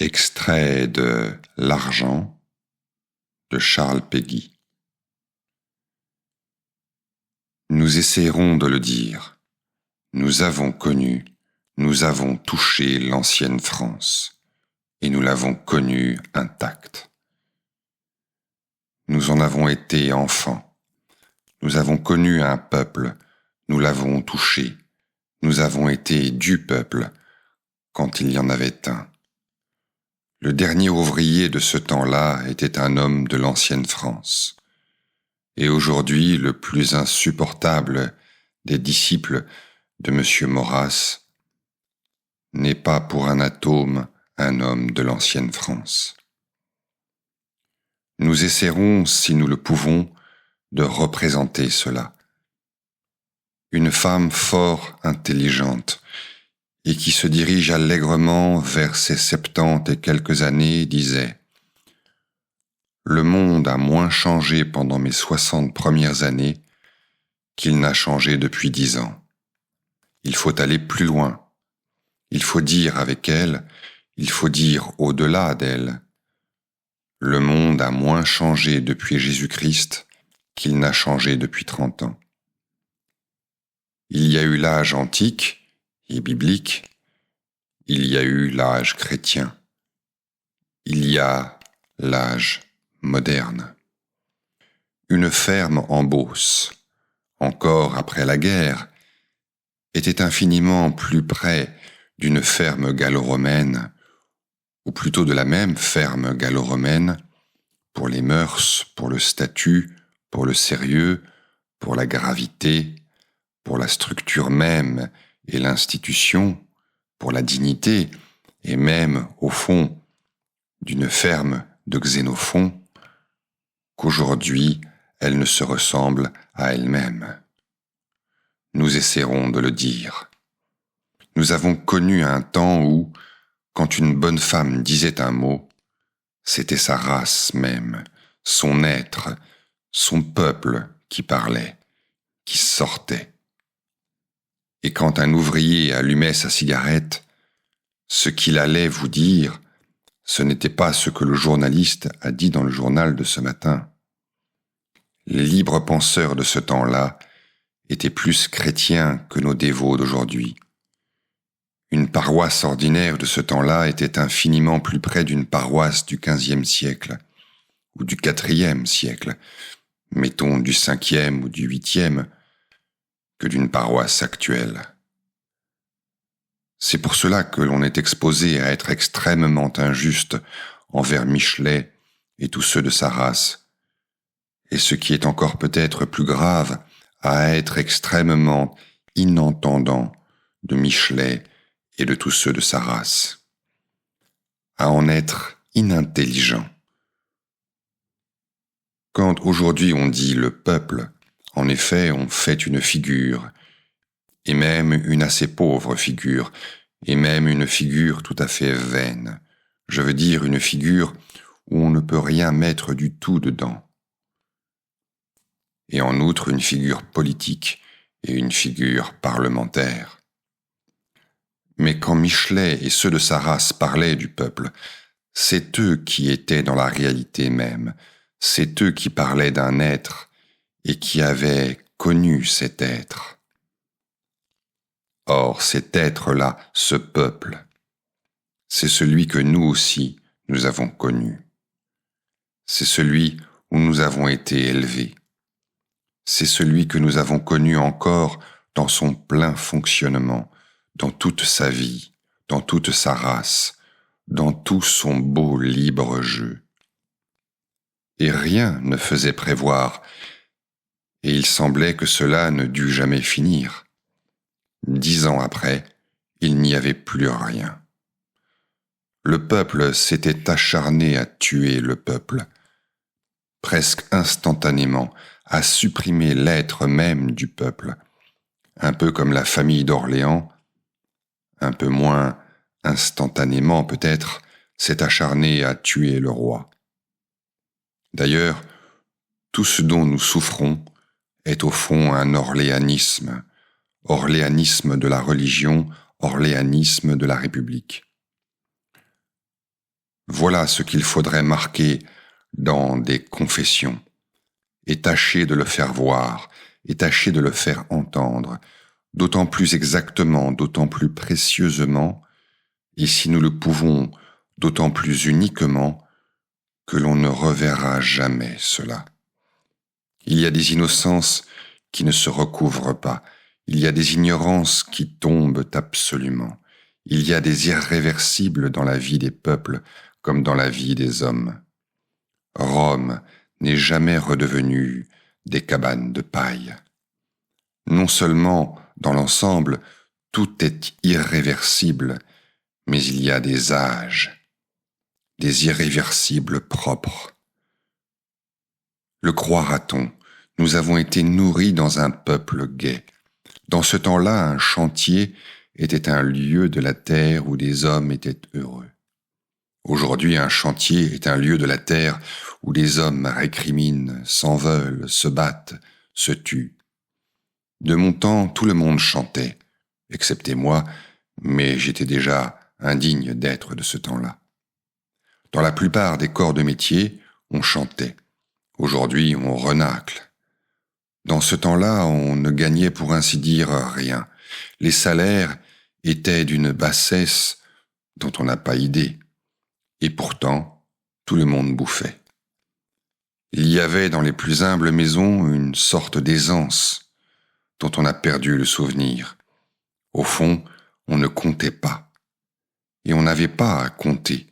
Extrait de L'Argent de Charles Péguy. Nous essaierons de le dire. Nous avons connu, nous avons touché l'ancienne France, et nous l'avons connue intacte. Nous en avons été enfants. Nous avons connu un peuple, nous l'avons touché. Nous avons été du peuple, quand il y en avait un. Le dernier ouvrier de ce temps-là était un homme de l'ancienne France. Et aujourd'hui, le plus insupportable des disciples de M. Maurras n'est pas pour un atome un homme de l'ancienne France. Nous essaierons, si nous le pouvons, de représenter cela. Une femme fort intelligente et qui se dirige allègrement vers ses 70 et quelques années disait « Le monde a moins changé pendant mes 60 premières années qu'il n'a changé depuis 10 ans. Il faut aller plus loin. Il faut dire avec elle, il faut dire au-delà d'elle. Le monde a moins changé depuis Jésus-Christ qu'il n'a changé depuis 30 ans. Il y a eu l'âge antique et biblique, il y a eu l'âge chrétien, il y a l'âge moderne. Une ferme en Beauce, encore après la guerre, était infiniment plus près d'une ferme gallo-romaine, ou plutôt de la même ferme gallo-romaine, pour les mœurs, pour le statut, pour le sérieux, pour la gravité, pour la structure même et l'institution, pour la dignité, et même, au fond, d'une ferme de Xénophon, qu'aujourd'hui elle ne se ressemble à elle-même. Nous essaierons de le dire. Nous avons connu un temps où, quand une bonne femme disait un mot, c'était sa race même, son être, son peuple qui parlait, qui sortait. Et quand un ouvrier allumait sa cigarette, ce qu'il allait vous dire, ce n'était pas ce que le journaliste a dit dans le journal de ce matin. Les libres penseurs de ce temps-là étaient plus chrétiens que nos dévots d'aujourd'hui. Une paroisse ordinaire de ce temps-là était infiniment plus près d'une paroisse du XVe siècle, ou du IVe siècle, mettons du Ve ou du VIIIe, que d'une paroisse actuelle. C'est pour cela que l'on est exposé à être extrêmement injuste envers Michelet et tous ceux de sa race, et ce qui est encore peut-être plus grave, à être extrêmement inentendant de Michelet et de tous ceux de sa race, à en être inintelligent. Quand aujourd'hui on dit le peuple, en effet, on fait une figure, et même une assez pauvre figure, et même une figure tout à fait vaine. Je veux dire une figure où on ne peut rien mettre du tout dedans. Et en outre une figure politique et une figure parlementaire. Mais quand Michelet et ceux de sa race parlaient du peuple, c'est eux qui étaient dans la réalité même, c'est eux qui parlaient d'un être et qui avaient connu cet être. Or, cet être-là, ce peuple, c'est celui que nous aussi, nous avons connu. C'est celui où nous avons été élevés. C'est celui que nous avons connu encore dans son plein fonctionnement, dans toute sa vie, dans toute sa race, dans tout son beau libre jeu. Et rien ne faisait prévoir, et il semblait que cela ne dût jamais finir. 10 ans après, il n'y avait plus rien. Le peuple s'était acharné à tuer le peuple, presque instantanément, à supprimer l'être même du peuple, un peu comme la famille d'Orléans, un peu moins instantanément peut-être, s'est acharné à tuer le roi. D'ailleurs, tout ce dont nous souffrons est au fond un orléanisme de la religion, orléanisme de la République. Voilà ce qu'il faudrait marquer dans des confessions, et tâcher de le faire voir, et tâcher de le faire entendre, d'autant plus exactement, d'autant plus précieusement, et si nous le pouvons, d'autant plus uniquement, que l'on ne reverra jamais cela. Il y a des innocences qui ne se recouvrent pas, il y a des ignorances qui tombent absolument, il y a des irréversibles dans la vie des peuples comme dans la vie des hommes. Rome n'est jamais redevenue des cabanes de paille. Non seulement, dans l'ensemble, tout est irréversible, mais il y a des âges, des irréversibles propres. Le croira-t-on, nous avons été nourris dans un peuple gai. Dans ce temps-là, un chantier était un lieu de la terre où des hommes étaient heureux. Aujourd'hui, un chantier est un lieu de la terre où des hommes récriminent, s'en veulent, se battent, se tuent. De mon temps, tout le monde chantait, excepté moi, mais j'étais déjà indigne d'être de ce temps-là. Dans la plupart des corps de métier, on chantait. Aujourd'hui, on renacle. Dans ce temps-là, on ne gagnait pour ainsi dire rien. Les salaires étaient d'une bassesse dont on n'a pas idée. Et pourtant, tout le monde bouffait. Il y avait dans les plus humbles maisons une sorte d'aisance dont on a perdu le souvenir. Au fond, on ne comptait pas. Et on n'avait pas à compter.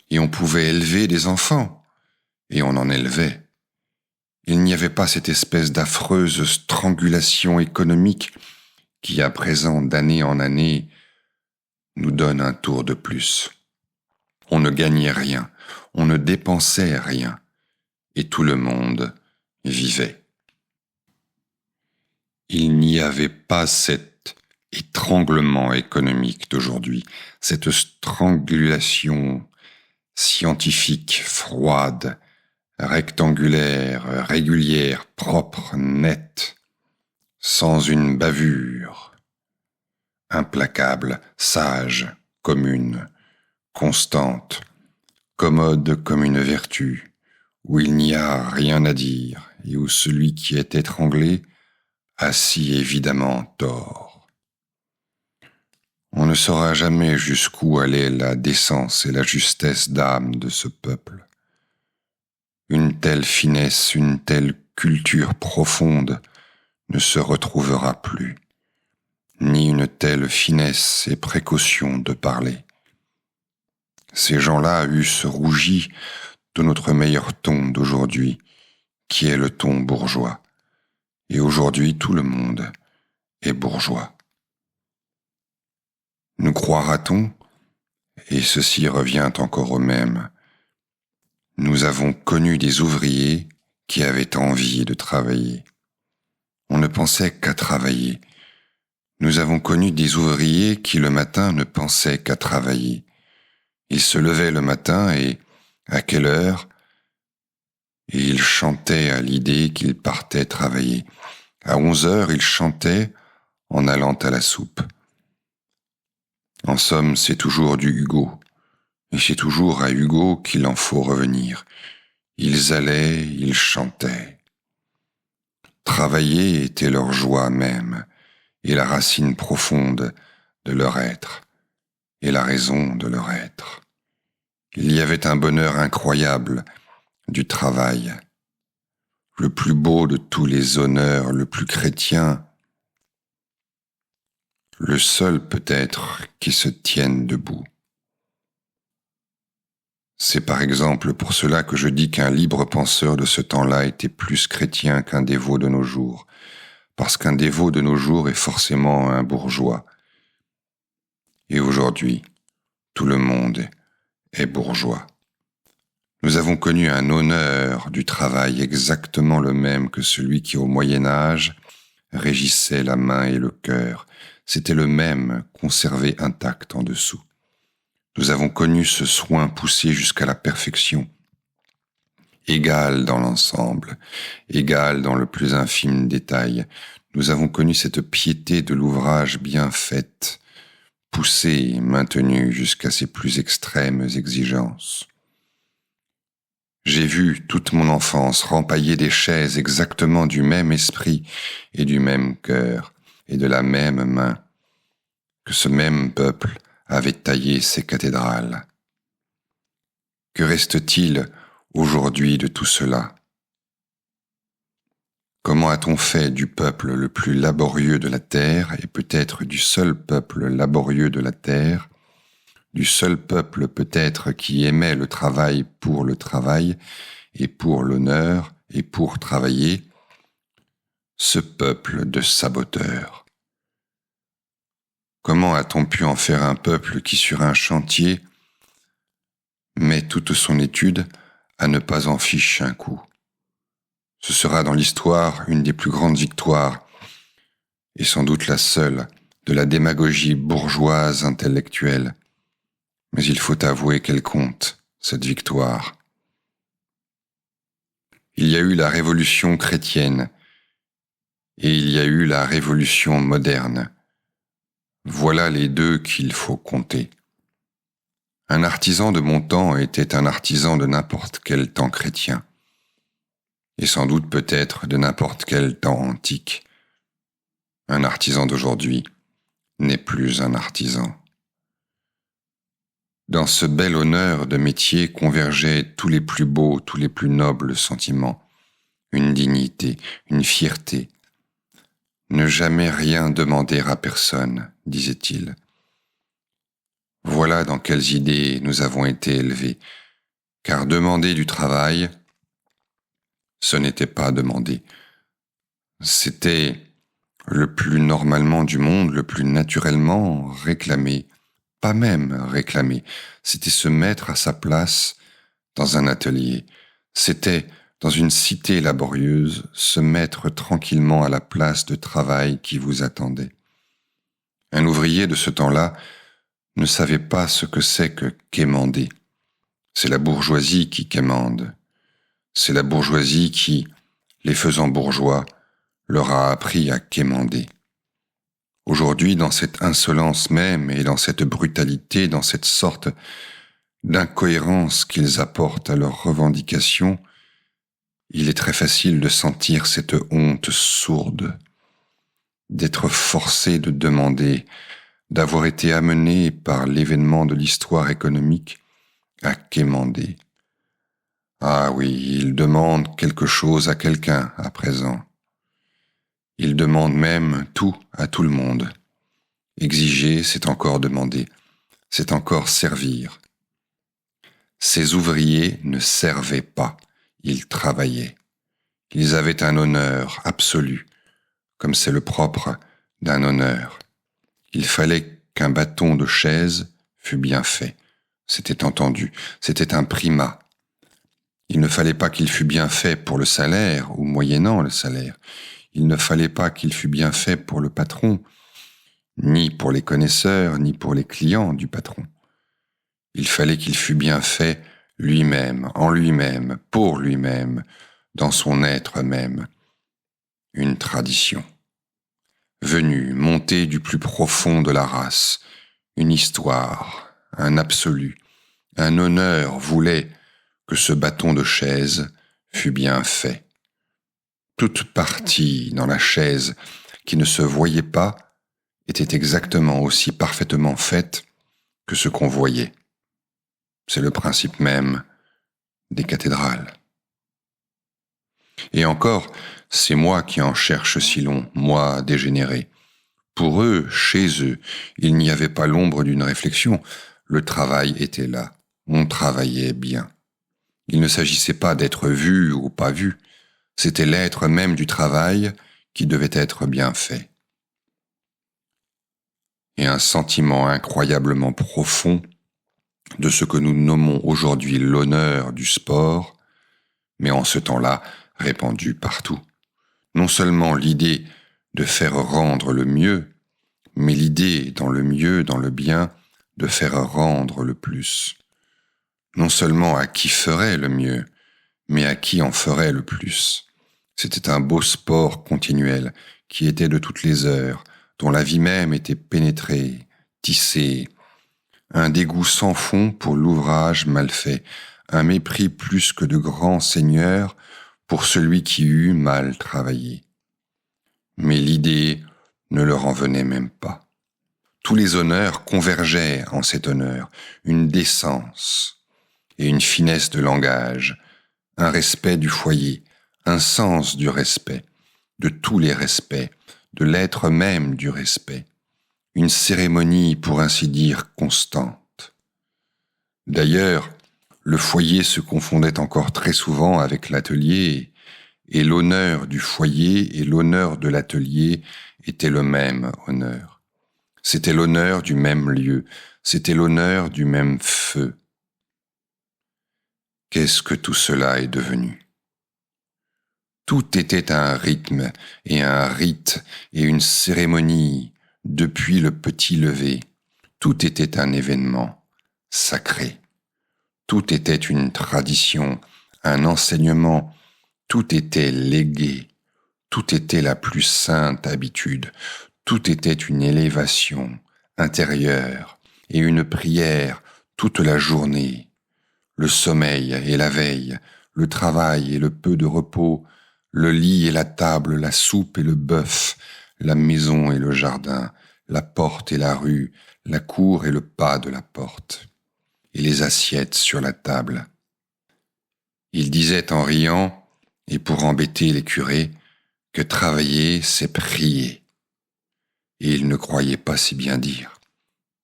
Et on pouvait élever des enfants. Et on en élevait. Il n'y avait pas cette espèce d'affreuse strangulation économique qui, à présent, d'année en année, nous donne un tour de plus. On ne gagnait rien, on ne dépensait rien, et tout le monde vivait. Il n'y avait pas cet étranglement économique d'aujourd'hui, cette strangulation scientifique, froide, rectangulaire, régulière, propre, nette, sans une bavure, implacable, sage, commune, constante, commode comme une vertu, où il n'y a rien à dire et où celui qui est étranglé a si évidemment tort. On ne saura jamais jusqu'où allait la décence et la justesse d'âme de ce peuple. Une telle finesse, une telle culture profonde ne se retrouvera plus, ni une telle finesse et précaution de parler. Ces gens-là eussent rougi de notre meilleur ton d'aujourd'hui, qui est le ton bourgeois. Et aujourd'hui, tout le monde est bourgeois. Nous croira-t-on, et ceci revient encore au même, nous avons connu des ouvriers qui avaient envie de travailler. On ne pensait qu'à travailler. Nous avons connu des ouvriers qui le matin ne pensaient qu'à travailler. Ils se levaient le matin et, à quelle heure, et ils chantaient à l'idée qu'ils partaient travailler. À 11 heures, ils chantaient en allant à la soupe. En somme, c'est toujours du Hugo, et c'est toujours à Hugo qu'il en faut revenir. Ils allaient, ils chantaient. Travailler était leur joie même, et la racine profonde de leur être, et la raison de leur être. Il y avait un bonheur incroyable du travail, le plus beau de tous les honneurs, le plus chrétien, le seul peut-être qui se tienne debout. C'est par exemple pour cela que je dis qu'un libre penseur de ce temps-là était plus chrétien qu'un dévot de nos jours, parce qu'un dévot de nos jours est forcément un bourgeois. Et aujourd'hui, tout le monde est bourgeois. Nous avons connu un honneur du travail exactement le même que celui qui, au Moyen-Âge, régissait la main et le cœur. C'était le même conservé intact en dessous. Nous avons connu ce soin poussé jusqu'à la perfection, égal dans l'ensemble, égal dans le plus infime détail. Nous avons connu cette piété de l'ouvrage bien faite, poussé et maintenu jusqu'à ses plus extrêmes exigences. J'ai vu toute mon enfance rempailler des chaises exactement du même esprit et du même cœur et de la même main que ce même peuple avait taillé ses cathédrales. Que reste-t-il aujourd'hui de tout cela ? Comment a-t-on fait du peuple le plus laborieux de la terre, et peut-être du seul peuple laborieux de la terre, du seul peuple peut-être qui aimait le travail pour le travail, et pour l'honneur, et pour travailler, ce peuple de saboteurs? Comment a-t-on pu en faire un peuple qui, sur un chantier, met toute son étude à ne pas en fiche un coup? Ce sera dans l'histoire une des plus grandes victoires, et sans doute la seule, de la démagogie bourgeoise intellectuelle. Mais il faut avouer qu'elle compte, cette victoire. Il y a eu la révolution chrétienne, et il y a eu la révolution moderne. Voilà les deux qu'il faut compter. Un artisan de mon temps était un artisan de n'importe quel temps chrétien, et sans doute peut-être de n'importe quel temps antique. Un artisan d'aujourd'hui n'est plus un artisan. Dans ce bel honneur de métier convergeaient tous les plus beaux, tous les plus nobles sentiments, une dignité, une fierté. Ne jamais rien demander à personne, disait-il. Voilà dans quelles idées nous avons été élevés, car demander du travail, ce n'était pas demander. C'était le plus normalement du monde, le plus naturellement réclamer, pas même réclamer, c'était se mettre à sa place dans un atelier, c'était, dans une cité laborieuse, se mettre tranquillement à la place de travail qui vous attendait. Un ouvrier de ce temps-là ne savait pas ce que c'est que quémander. C'est la bourgeoisie qui quémande. C'est la bourgeoisie qui, les faisant bourgeois, leur a appris à quémander. Aujourd'hui, dans cette insolence même et dans cette brutalité, dans cette sorte d'incohérence qu'ils apportent à leurs revendications, il est très facile de sentir cette honte sourde, d'être forcé de demander, d'avoir été amené par l'événement de l'histoire économique à quémander. Ah oui, il demande quelque chose à quelqu'un à présent. Il demande même tout à tout le monde. Exiger, c'est encore demander, c'est encore servir. Ces ouvriers ne servaient pas, ils travaillaient. Ils avaient un honneur absolu, comme c'est le propre d'un honneur. Il fallait qu'un bâton de chaise fût bien fait. C'était entendu, c'était un primat. Il ne fallait pas qu'il fût bien fait pour le salaire ou moyennant le salaire. Il ne fallait pas qu'il fût bien fait pour le patron, ni pour les connaisseurs, ni pour les clients du patron. Il fallait qu'il fût bien fait lui-même, en lui-même, pour lui-même, dans son être même. Une tradition. Venue, montée du plus profond de la race, une histoire, un absolu, un honneur voulait que ce bâton de chaise fût bien fait. Toute partie dans la chaise qui ne se voyait pas était exactement aussi parfaitement faite que ce qu'on voyait. C'est le principe même des cathédrales. Et encore, c'est moi qui en cherche si long, moi dégénéré. Pour eux, chez eux, il n'y avait pas l'ombre d'une réflexion. Le travail était là. On travaillait bien. Il ne s'agissait pas d'être vu ou pas vu. C'était l'être même du travail qui devait être bien fait. Et un sentiment incroyablement profond de ce que nous nommons aujourd'hui l'honneur du sport, mais en ce temps-là répandu partout. Non seulement l'idée de faire rendre le mieux, mais l'idée dans le mieux, dans le bien, de faire rendre le plus. Non seulement à qui ferait le mieux, mais à qui en ferait le plus. C'était un beau sport continuel qui était de toutes les heures, dont la vie même était pénétrée, tissé, un dégoût sans fond pour l'ouvrage mal fait, un mépris plus que de grand seigneur pour celui qui eut mal travaillé. Mais l'idée ne leur en venait même pas. Tous les honneurs convergeaient en cet honneur, une décence et une finesse de langage, un respect du foyer, un sens du respect, de tous les respects, de l'être même du respect, une cérémonie pour ainsi dire constante. D'ailleurs, le foyer se confondait encore très souvent avec l'atelier, et l'honneur du foyer et l'honneur de l'atelier étaient le même honneur. C'était l'honneur du même lieu, c'était l'honneur du même feu. Qu'est-ce que tout cela est devenu ? Tout était un rythme et un rite et une cérémonie depuis le petit lever. Tout était un événement sacré. Tout était une tradition, un enseignement. Tout était légué. Tout était la plus sainte habitude. Tout était une élévation intérieure et une prière toute la journée. Le sommeil et la veille, le travail et le peu de repos, le lit et la table, la soupe et le bœuf, la maison et le jardin, la porte et la rue, la cour et le pas de la porte, et les assiettes sur la table. Il disait en riant, et pour embêter les curés, que travailler, c'est prier. Et ils ne croyaient pas si bien dire,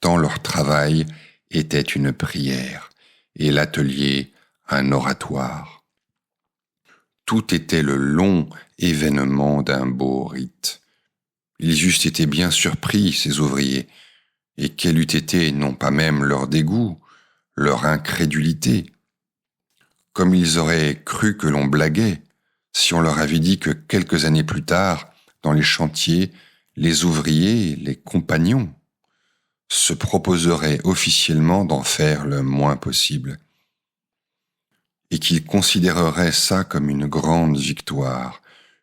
tant leur travail était une prière, et l'atelier un oratoire. Tout était le long événement d'un beau rite. Ils eussent été bien surpris, ces ouvriers, et quel eût été non pas même leur dégoût, leur incrédulité, comme ils auraient cru que l'on blaguait, si on leur avait dit que quelques années plus tard, dans les chantiers, les ouvriers, les compagnons, se proposeraient officiellement d'en faire le moins possible, et qu'ils considéreraient ça comme une grande victoire,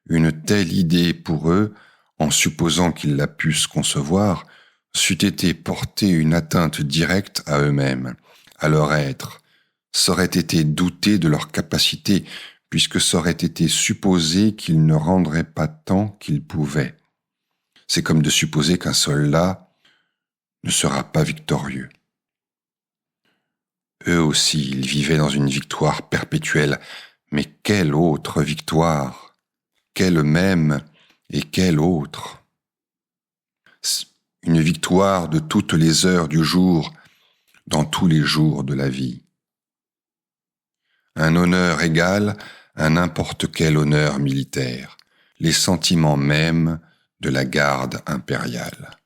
une telle idée pour eux, en supposant qu'ils la pussent concevoir, c'eût été porter une atteinte directe à eux-mêmes, à leur être, ça aurait été douter de leur capacité, puisque ça aurait été supposer qu'ils ne rendraient pas tant qu'ils pouvaient. C'est comme de supposer qu'un soldat ne sera pas victorieux. Eux aussi, ils vivaient dans une victoire perpétuelle, mais quelle autre victoire ? Quelle même et quelle autre ? Une victoire de toutes les heures du jour, dans tous les jours de la vie. Un honneur égal à n'importe quel honneur militaire, les sentiments mêmes de la garde impériale.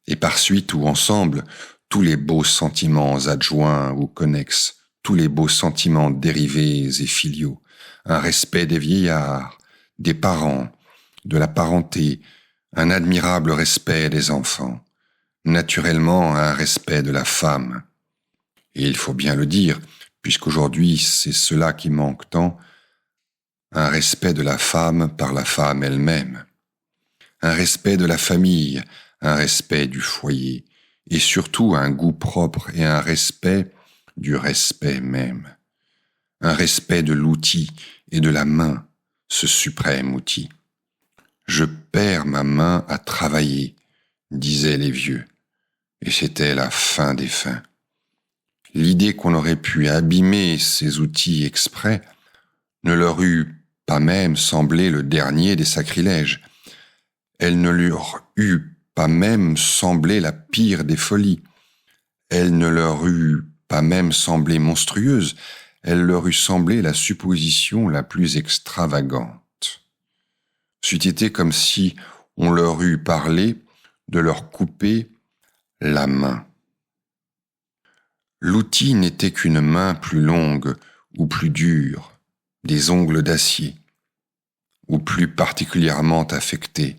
Et par suite ou ensemble, tous les beaux sentiments adjoints ou connexes, tous les beaux sentiments dérivés et filiaux, un respect des vieillards, des parents, de la parenté, un admirable respect des enfants, naturellement un respect de la femme. Et il faut bien le dire, puisqu'aujourd'hui c'est cela qui manque tant, un respect de la femme par la femme elle-même, un respect de la famille, un respect du foyer, et surtout un goût propre et un respect du respect même, un respect de l'outil et de la main, ce suprême outil. Je perds ma main à travailler, disaient les vieux, et c'était la fin des fins. L'idée qu'on aurait pu abîmer ces outils exprès ne leur eût pas même semblé le dernier des sacrilèges. Elle ne leur eût pas même semblé la pire des folies. Elle ne leur eût pas même semblé monstrueuse. Elle leur eût semblé la supposition la plus extravagante. C'eût été comme si on leur eût parlé de leur couper la main. L'outil n'était qu'une main plus longue ou plus dure, des ongles d'acier, ou plus particulièrement affectés,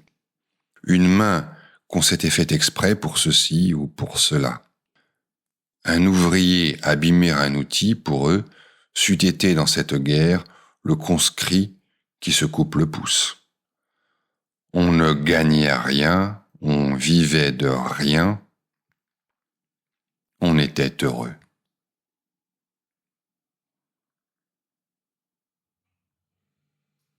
une main qu'on s'était fait exprès pour ceci ou pour cela. Un ouvrier abîmer un outil, pour eux, c'eût été dans cette guerre le conscrit qui se coupe le pouce. On ne gagnait rien, on vivait de rien, on était heureux.